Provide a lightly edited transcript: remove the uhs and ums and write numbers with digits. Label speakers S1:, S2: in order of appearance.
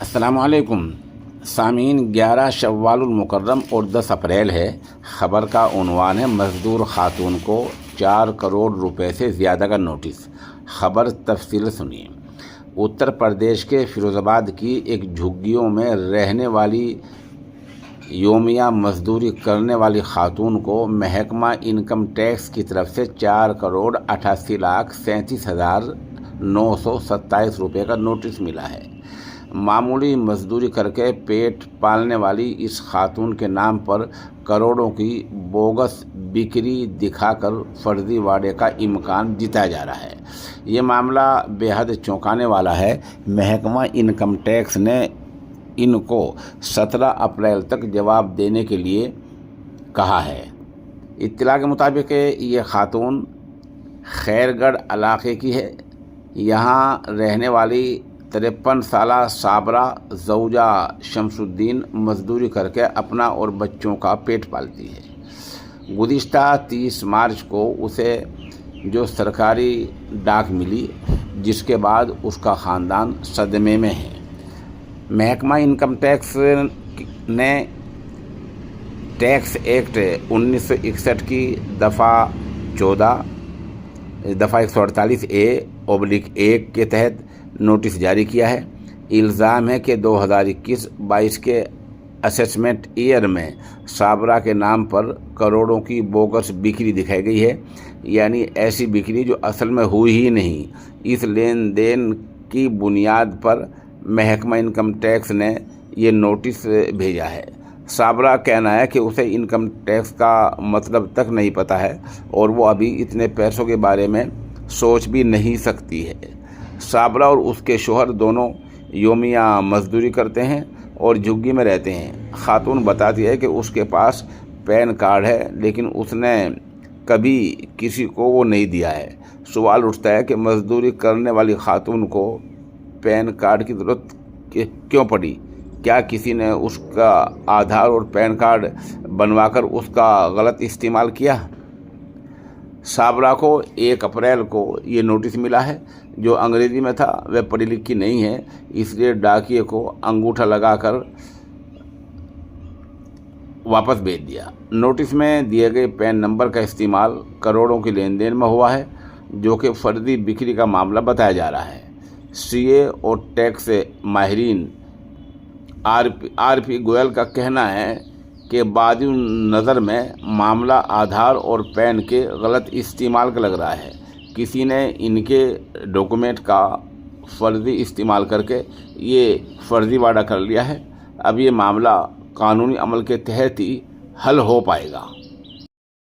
S1: السلام علیکم سامعین، 11 شوال المکرم اور 10 اپریل ہے۔ خبر کا عنوان ہے مزدور خاتون کو 4 کروڑ روپے سے زیادہ کا نوٹس۔ خبر تفصیل سنیے۔ اتر پردیش کے فیروز آباد کی ایک جھگیوں میں رہنے والی یومیہ مزدوری کرنے والی خاتون کو محکمہ انکم ٹیکس کی طرف سے 4,88,37,927 روپے کا نوٹس ملا ہے۔ معمولی مزدوری کر کے پیٹ پالنے والی اس خاتون کے نام پر کروڑوں کی بوگس بکری دکھا کر فرضی واڑے کا امکان جتایا جا رہا ہے۔ یہ معاملہ بے حد چونکانے والا ہے۔ محکمہ انکم ٹیکس نے ان کو 17 اپریل تک جواب دینے کے لیے کہا ہے۔ اطلاع کے مطابق یہ خاتون خیر گڑھ علاقے کی ہے۔ یہاں رہنے والی 53 سالہ صابرہ زوجہ شمس الدین مزدوری کر کے اپنا اور بچوں کا پیٹ پالتی ہے۔ گزشتہ 30 مارچ کو اسے جو سرکاری ڈاک ملی، جس کے بعد اس کا خاندان صدمے میں ہے۔ محکمہ انکم ٹیکس نے ٹیکس ایکٹ 1961 کی دفعہ 148A/1 کے تحت نوٹس جاری کیا ہے۔ الزام ہے کہ 2021-22 کے اسسمنٹ ایئر میں صابرہ کے نام پر کروڑوں کی بوگس بکری دکھائی گئی ہے، یعنی ایسی بکری جو اصل میں ہوئی ہی نہیں۔ اس لین دین کی بنیاد پر محکمہ انکم ٹیکس نے یہ نوٹس بھیجا ہے۔ صابرہ کہنا ہے کہ اسے انکم ٹیکس کا مطلب تک نہیں پتہ ہے اور وہ ابھی اتنے پیسوں کے بارے میں سوچ بھی نہیں سکتی ہے۔ صابرہ اور اس کے شوہر دونوں یومیہ مزدوری کرتے ہیں اور جھگی میں رہتے ہیں۔ خاتون بتاتی ہے کہ اس کے پاس پین کارڈ ہے، لیکن اس نے کبھی کسی کو وہ نہیں دیا ہے۔ سوال اٹھتا ہے کہ مزدوری کرنے والی خاتون کو پین کارڈ کی ضرورت کیوں پڑی؟ کیا کسی نے اس کا آدھار اور پین کارڈ بنوا کر اس کا غلط استعمال کیا؟ صابرہ کو 1 اپریل کو یہ نوٹس ملا ہے، جو انگریزی میں تھا۔ وہ پڑھی لکھی نہیں ہے، اس لیے ڈاکیے کو انگوٹھا لگا کر واپس بھیج دیا۔ نوٹس میں دیے گئے پین نمبر کا استعمال کروڑوں کے لین دین میں ہوا ہے، جو کہ فرضی بکری کا معاملہ بتایا جا رہا ہے۔ سی اے اور ٹیکس ماہرین آر پی گوئل کا کہنا ہے کہ بعض نظر میں معاملہ آدھار اور پین کے غلط استعمال کا لگ رہا ہے۔ کسی نے ان کے ڈاکومنٹ کا فرضی استعمال کر کے یہ فرضی واڑہ کر لیا ہے۔ اب یہ معاملہ قانونی عمل کے تحت ہی حل ہو پائے گا۔